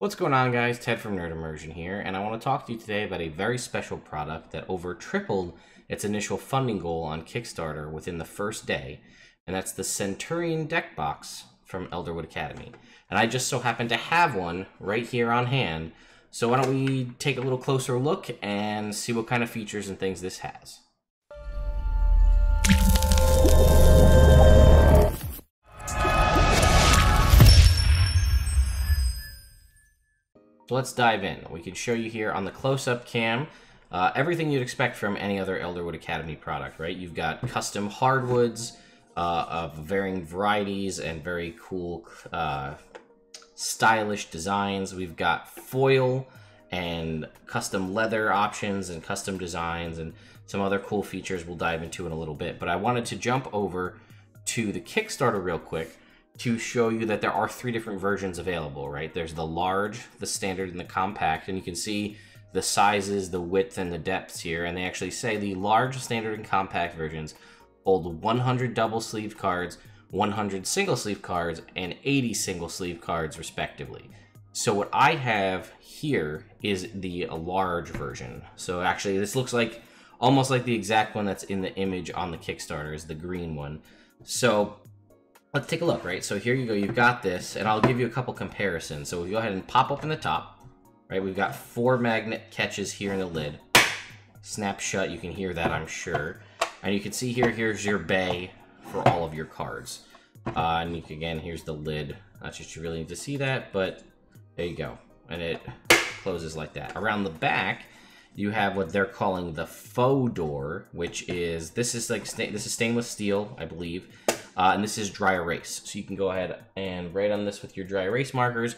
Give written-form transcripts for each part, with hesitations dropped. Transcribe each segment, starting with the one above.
What's going on, guys? Ted from Nerd Immersion here, and I want to talk to you today about a very special product that over tripled its initial funding goal on Kickstarter within the first day, and that's the Centurion Deck Box from Elderwood Academy. And I just so happen to have one right here on hand, so why don't we take a little closer look and see what kind of features and things this has. So let's dive in. We can show you here on the close-up cam everything you'd expect from any other Elderwood Academy product, right? You've got custom hardwoods of varying varieties and very cool stylish designs. We've got foil and custom leather options and custom designs and some other cool features we'll dive into in a little bit. But I wanted to jump over to the Kickstarter real quick to show you that there are three different versions available, right? There's the large, the standard, and the compact, and you can see the sizes, the width, and the depths here, and they actually say the large, standard, and compact versions hold 100 double-sleeved cards, 100 single-sleeve cards, and 80 single-sleeve cards, respectively. So what I have here is the large version. So actually, this looks like almost like the exact one that's in the image on the Kickstarter, is the green one. So let's take a look, right? So here you go, you've got this, and I'll give you a couple comparisons. So we'll go ahead and pop open the top, right? We've got 4 magnet catches here in the lid. Snap shut, you can hear that, I'm sure. And you can see here, here's your bay for all of your cards. And you can, again, here's the lid. Not just you really need to see that, but there you go. And it closes like that. Around the back, you have what they're calling the Faux Door, which is, this is stainless steel, I believe. And this is dry erase. So you can go ahead and write on this with your dry erase markers.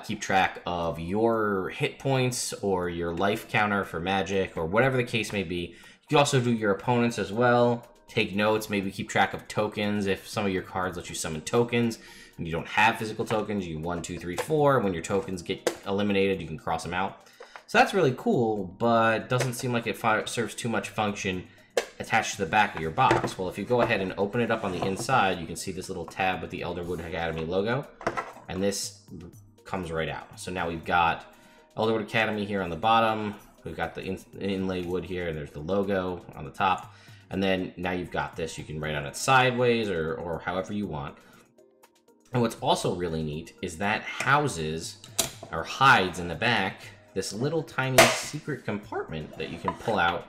Keep track of your hit points or your life counter for magic or whatever the case may be. You can also do your opponents as well. Take notes, maybe keep track of tokens. If some of your cards let you summon tokens and you don't have physical tokens, you 1, 2, 3, 4. When your tokens get eliminated, you can cross them out. So that's really cool, but doesn't seem like it serves too much function attached to the back of your box. Well, if you go ahead and open it up on the inside, you can see this little tab with the Elderwood Academy logo, and this comes right out. So now we've got Elderwood Academy here on the bottom, we've got the inlay wood here, and there's the logo on the top, and then now you've got this. You can write on it sideways or however you want. And what's also really neat is that houses or hides in the back this little tiny secret compartment that you can pull out,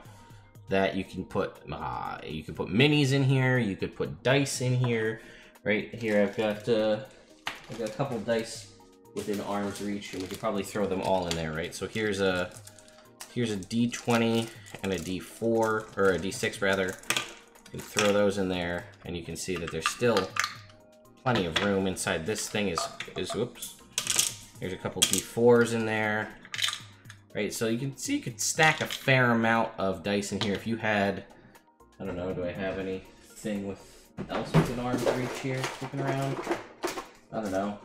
that you can put minis in here, you could put dice in here. Right here I've got a couple dice within arm's reach, and we could probably throw them all in there, right? So here's a D20 and a D4, or a D6 rather. You can throw those in there, and you can see that there's still plenty of room inside. This thing is whoops. There's a couple D4s in there. Right, so you can see you could stack a fair amount of dice in here if you had, I don't know, do I have anything else within arm's reach here kicking around? I don't know.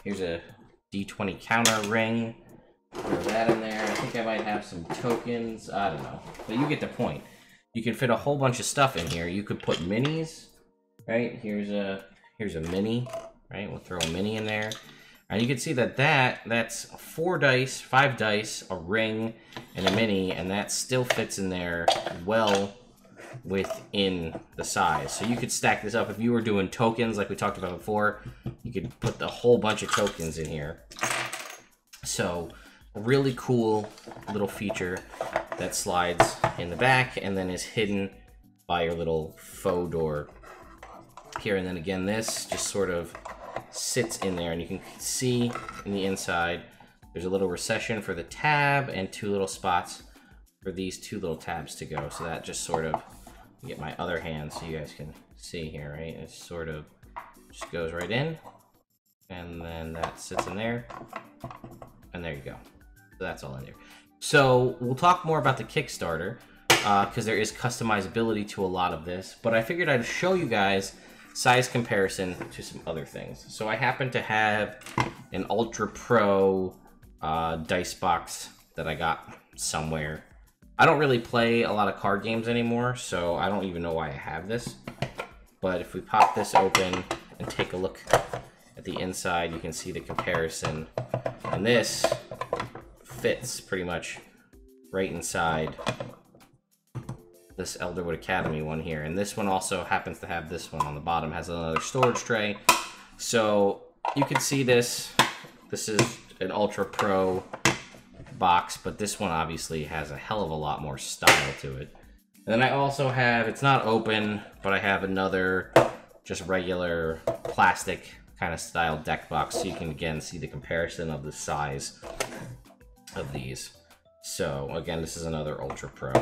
Here's a D20 counter ring. Throw that in there. I think I might have some tokens. I don't know. But you get the point. You can fit a whole bunch of stuff in here. You could put minis, right? Here's a mini, right? We'll throw a mini in there. And you can see that's 4 dice, 5 dice, a ring, and a mini, and that still fits in there well within the size. So you could stack this up if you were doing tokens like we talked about before. You could put the whole bunch of tokens in here. So a really cool little feature that slides in the back and then is hidden by your little faux door here. And then again, this just sort of sits in there, and you can see in the inside there's a little recession for the tab and 2 little spots for these 2 little tabs to go. So that just sort of, get my other hand so you guys can see here, right? It sort of just goes right in, and then that sits in there, and there you go. So that's all in there. So we'll talk more about the Kickstarter because there is customizability to a lot of this, but I figured I'd show you guys size comparison to some other things. So I happen to have an Ultra Pro dice box that I got somewhere. I don't really play a lot of card games anymore, so I don't even know why I have this. But if we pop this open and take a look at the inside, you can see the comparison. And this fits pretty much right inside this Elderwood Academy one here. And this one also happens to have this one on the bottom, has another storage tray. So you can see this. This is an Ultra Pro box, but this one obviously has a hell of a lot more style to it. And then I also have, it's not open, but I have another just regular plastic kind of style deck box, so you can again see the comparison of the size of these. So again, this is another Ultra Pro.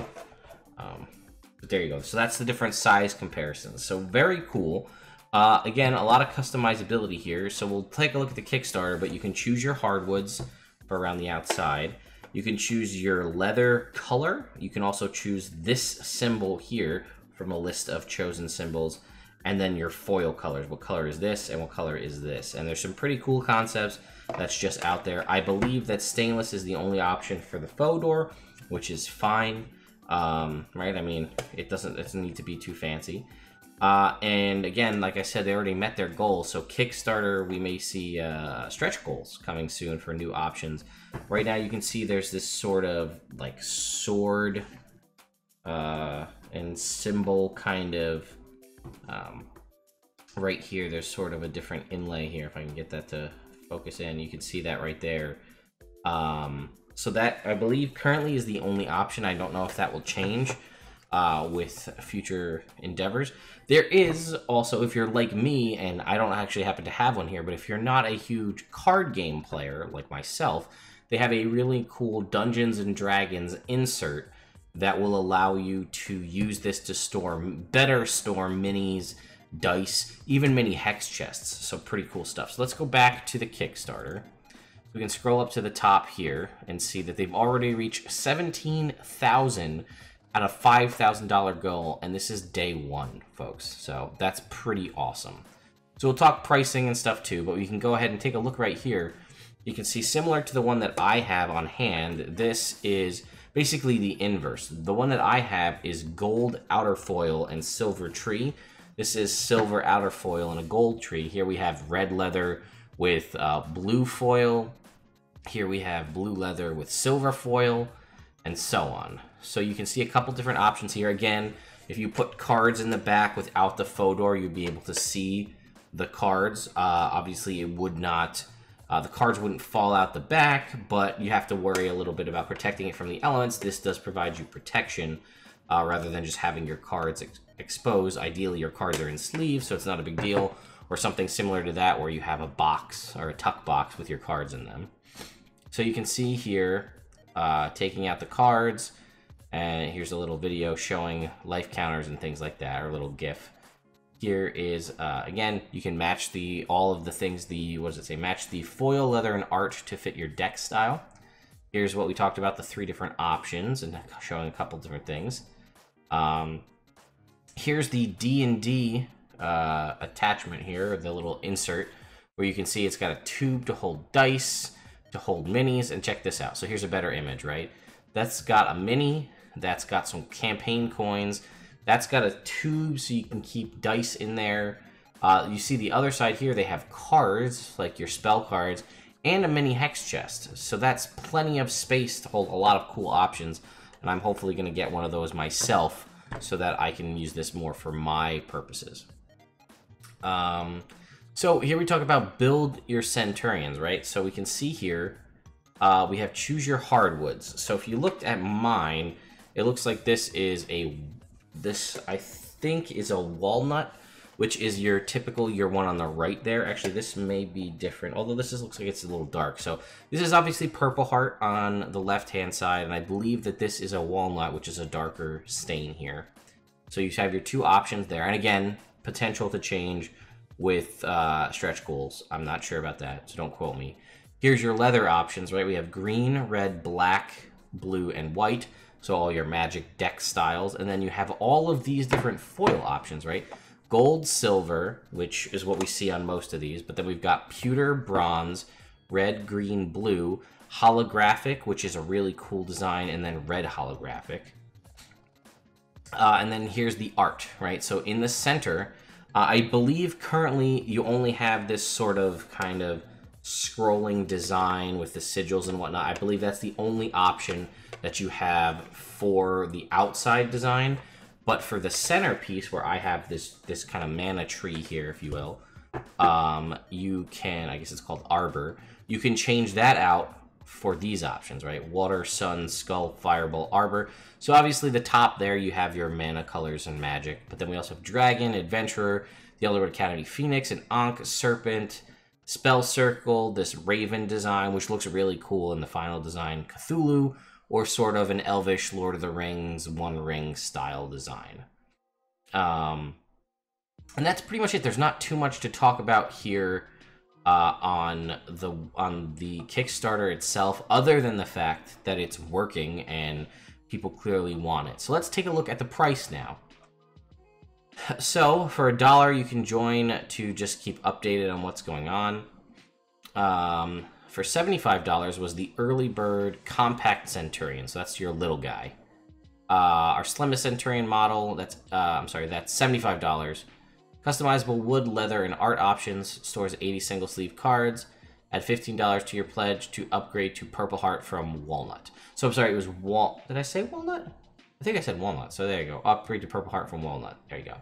But there you go. So that's the different size comparisons. So very cool. Again, a lot of customizability here. So we'll take a look at the Kickstarter, but you can choose your hardwoods for around the outside. You can choose your leather color. You can also choose this symbol here from a list of chosen symbols. And then your foil colors. What color is this and what color is this? And there's some pretty cool concepts that's just out there. I believe that stainless is the only option for the Faux Door, which is fine. Right? I mean, it doesn't need to be too fancy. And again, like I said, they already met their goals. So Kickstarter, we may see stretch goals coming soon for new options. Right now, you can see there's this sort of like sword and symbol kind of right here. There's sort of a different inlay here. If I can get that to focus in, you can see that right there. So that, I believe, currently is the only option. I don't know if that will change with future endeavors. There is also, if you're like me, and I don't actually happen to have one here, but if you're not a huge card game player like myself, they have a really cool Dungeons and Dragons insert that will allow you to use this to better store minis, dice, even mini hex chests. So pretty cool stuff. So let's go back to the Kickstarter. We can scroll up to the top here and see that they've already reached 17,000 at a $5,000 goal, and this is day one, folks. So that's pretty awesome. So we'll talk pricing and stuff too, but we can go ahead and take a look right here. You can see, similar to the one that I have on hand, this is basically the inverse. The one that I have is gold outer foil and silver tree. This is silver outer foil and a gold tree. Here we have red leather with blue foil. Here we have blue leather with silver foil, and so on. So you can see a couple different options here. Again, if you put cards in the back without the Faux Door, you'd be able to see the cards. Obviously, it would not, the cards wouldn't fall out the back, but you have to worry a little bit about protecting it from the elements. This does provide you protection rather than just having your cards exposed. Ideally, your cards are in sleeves, so it's not a big deal, or something similar to that where you have a box or a tuck box with your cards in them. So you can see here, taking out the cards, and here's a little video showing life counters and things like that, or a little GIF. Here is, again, you can match all of the things, what does it say? Match the foil, leather, and art to fit your deck style. Here's what we talked about, the 3 different options, and showing a couple different things. Here's the D&D attachment here, the little insert, where you can see it's got a tube to hold dice, to hold minis, and check this out. So here's a better image, right? That's got a mini, that's got some campaign coins, that's got a tube so you can keep dice in there. You see the other side here, they have cards, like your spell cards, and a mini hex chest. So that's plenty of space to hold a lot of cool options, and I'm hopefully going to get one of those myself so that I can use this more for my purposes. So here we talk about build your Centurions, right? So we can see here, we have choose your hardwoods. So if you looked at mine, it looks like this is this I think is a walnut, which is your typical, your one on the right there. Actually, this may be different, although this looks like it's a little dark. So this is obviously Purple Heart on the left-hand side, and I believe that this is a walnut, which is a darker stain here. So you have your 2 options there, and again, potential to change with stretch goals. I'm not sure about that, so don't quote me. Here's your leather options, right? We have green, red, black, blue, and white. So all your magic deck styles. And then you have all of these different foil options, right? Gold, silver, which is what we see on most of these. But then we've got pewter, bronze, red, green, blue, holographic, which is a really cool design, and then red holographic. And then here's the art, right? So in the center, I believe currently you only have this sort of kind of scrolling design with the sigils and whatnot. I believe that's the only option that you have for the outside design. But for the centerpiece, where I have this kind of mana tree here, if you will, you can, I guess it's called Arbor, you can change that out for these options, right? Water, Sun, Skull, Fireball, Arbor. So obviously the top there, you have your mana, colors, and magic. But then we also have Dragon, Adventurer, the Elderwood Academy Phoenix, an Ankh, Serpent, Spell Circle, this Raven design, which looks really cool in the final design, Cthulhu, or sort of an Elvish Lord of the Rings, One Ring style design. And that's pretty much it. There's not too much to talk about here on the Kickstarter itself, other than the fact that it's working and people clearly want it. So let's take a look at the price now. So for $1, you can join to just keep updated on what's going on. For $75 was the Early Bird Compact Centurion, so that's your little guy. Our slimmest Centurion model, that's $75. Customizable wood, leather, and art options. Stores 80 single sleeve cards. Add $15 to your pledge to upgrade to Purple Heart from Walnut. So I'm sorry, it was Did I say Walnut? I think I said Walnut. So there you go. Upgrade to Purple Heart from Walnut. There you go.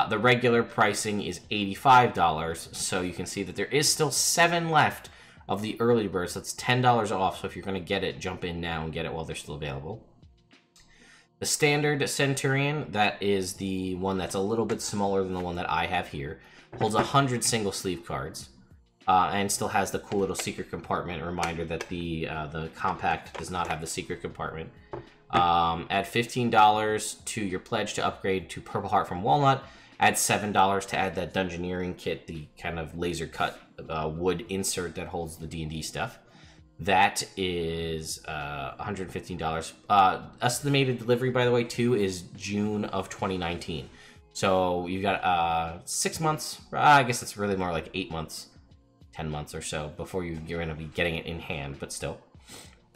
The regular pricing is $85. So you can see that there is still 7 left of the early birds. So that's $10 off. So if you're going to get it, jump in now and get it while they're still available. The standard Centurion, that is the one that's a little bit smaller than the one that I have here, holds 100 single sleeve cards, and still has the cool little secret compartment. A reminder that the compact does not have the secret compartment. Add $15 to your pledge to upgrade to Purple Heart from Walnut. Add $7 to add that Dungeoneering kit, the kind of laser cut wood insert that holds the D&D stuff. That is $115. Estimated delivery, by the way, too, is June of 2019. So you've got 6 months. I guess it's really more like 8 months, 10 months or so before you're going to be getting it in hand, but still.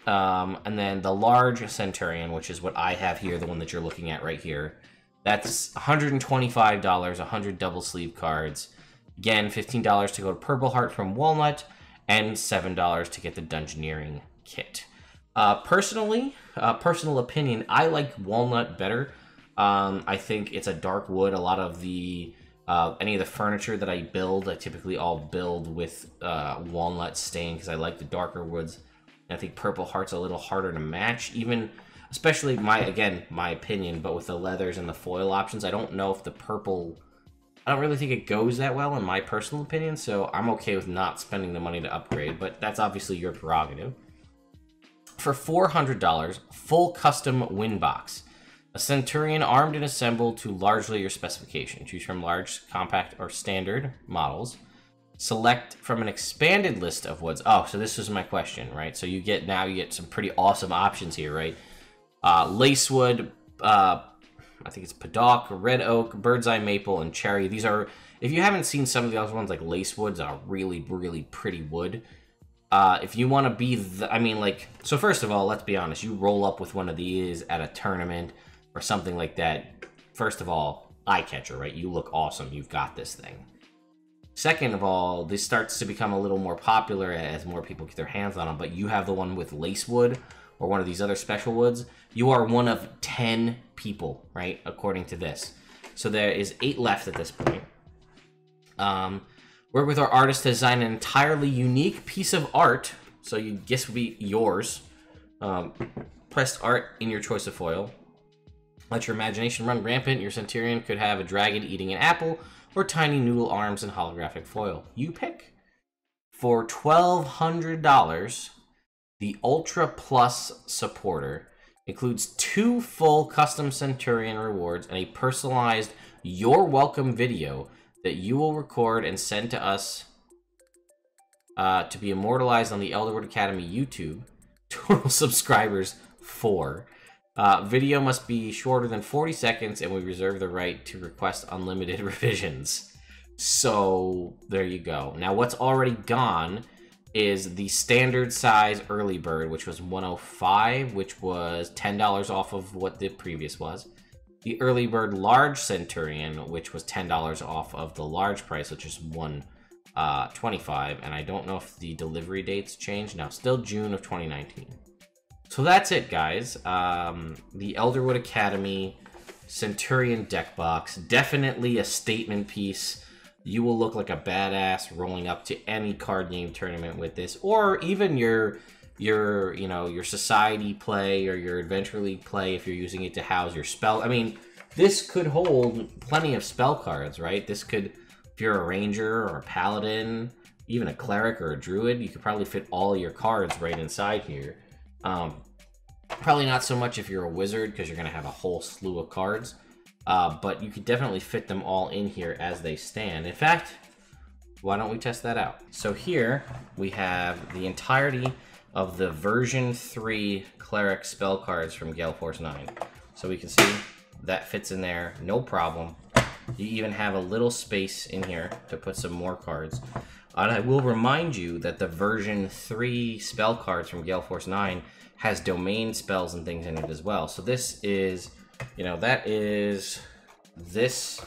And then the large Centurion, which is what I have here, the one that you're looking at right here, that's $125, 100 double sleeve cards. Again, $15 to go to Purple Heart from Walnut, and $7 to get the Dungeoneering kit. Personal opinion, I like Walnut better. I think it's a dark wood. A lot of the any of the furniture that I build, I typically all build with walnut stain because I like the darker woods. And I think Purple Heart's a little harder to match, especially my opinion. But with the leathers and the foil options, I don't know if the purple. I don't really think it goes that well in my personal opinion, so I'm okay with not spending the money to upgrade, but that's obviously your prerogative. For $400, full custom win box. A Centurion armed and assembled to largely your specification. Choose from large, compact, or standard models. Select from an expanded list of woods. Oh, so this was my question, right? So you get some pretty awesome options here, right? Lacewood, I think it's Paddock, Red Oak, Bird's Eye Maple, and Cherry. These are, if you haven't seen some of the other ones, like Lacewood's a really, really pretty wood. If you want to be so first of all, let's be honest, you roll up with one of these at a tournament or something like that. First of all, eye catcher, right? You look awesome. You've got this thing. Second of all, this starts to become a little more popular as more people get their hands on them, but you have the one with Lacewood or one of these other special woods. You are one of 10 people, right? According to this. So there is 8 left at this point. Work with our artist to design an entirely unique piece of art. So you guess would be yours. Pressed art in your choice of foil. Let your imagination run rampant. Your Centurion could have a dragon eating an apple or tiny noodle arms in holographic foil. You pick. For $1,200, the Ultra Plus supporter includes 2 full custom Centurion rewards and a personalized You're Welcome video that you will record and send to us to be immortalized on the Elderwood Academy YouTube. Total subscribers 4. Video must be shorter than 40 seconds, and we reserve the right to request unlimited revisions. So there you go. Now what's already gone is the standard size early bird, which was $105, which was $10 off of what the previous was. the early bird large Centurion, which was $10 off of the large price, which is $125, and I don't know if the delivery dates changed. Now, still June of 2019. So that's it, guys. The Elderwood Academy Centurion Deck Box, definitely a statement piece. You will look like a badass rolling up to any card game tournament with this, or even your society play or your adventure league play if you're using it to house your spell. I mean, this could hold plenty of spell cards, right? This could, if you're a ranger or a paladin, even a cleric or a druid, you could probably fit all of your cards right inside here. Probably not so much if you're a wizard, because you're going to have a whole slew of cards. But you could definitely fit them all in here as they stand. In fact, why don't we test that out? So here we have the entirety of the version 3 cleric spell cards from Gale Force 9. So we can see that fits in there, no problem. You even have a little space in here to put some more cards. And I will remind you that the version 3 spell cards from Gale Force 9 has domain spells and things in it as well. So this is, that is this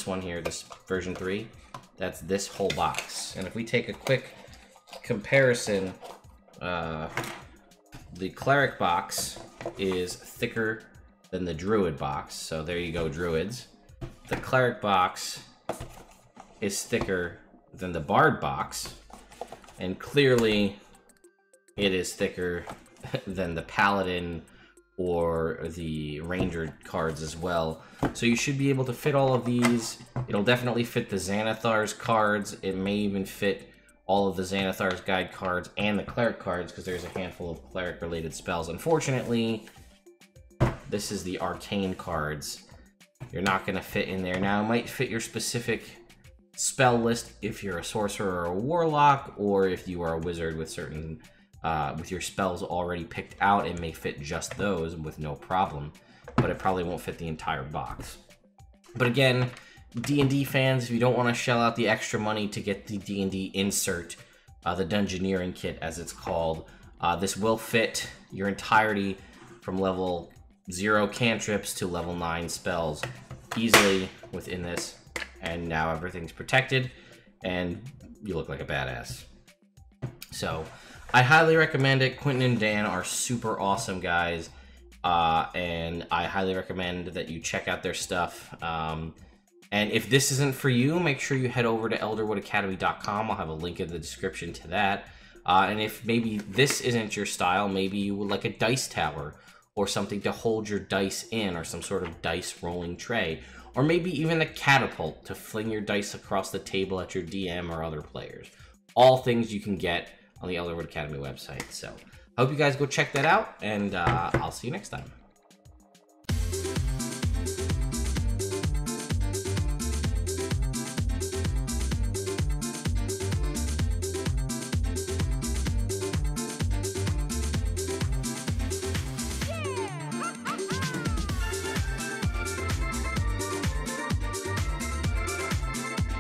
one here, this version 3. That's this whole box. And if we take a quick comparison, the cleric box is thicker than the druid box. So there you go, druids. The cleric box is thicker than the bard box, and clearly it is thicker than the paladin or the ranger cards as well. So you should be able to fit all of these. It'll definitely fit the Xanathar's cards. It may even fit all of the Xanathar's guide cards and the cleric cards, because there's a handful of cleric related spells. Unfortunately, this is the arcane cards. You're not going to fit in there. Now, it might fit your specific spell list if you're a sorcerer or a warlock, or if you are a wizard with certain with your spells already picked out. It may fit just those with no problem, but it probably won't fit the entire box. But again, D&D fans, if you don't want to shell out the extra money to get the D&D insert, the Dungeoneering kit as it's called, this will fit your entirety from level 0 cantrips to level 9 spells easily within this. And now everything's protected, and you look like a badass. So, I highly recommend it. Quentin and Dan are super awesome guys, and I highly recommend that you check out their stuff. And if this isn't for you, make sure you head over to elderwoodacademy.com. I'll have a link in the description to that. And if maybe this isn't your style, maybe you would like a dice tower, or something to hold your dice in, or some sort of dice rolling tray. Or maybe even a catapult to fling your dice across the table at your DM or other players. All things you can get on the Elderwood Academy website. So, I hope you guys go check that out, and I'll see you next time.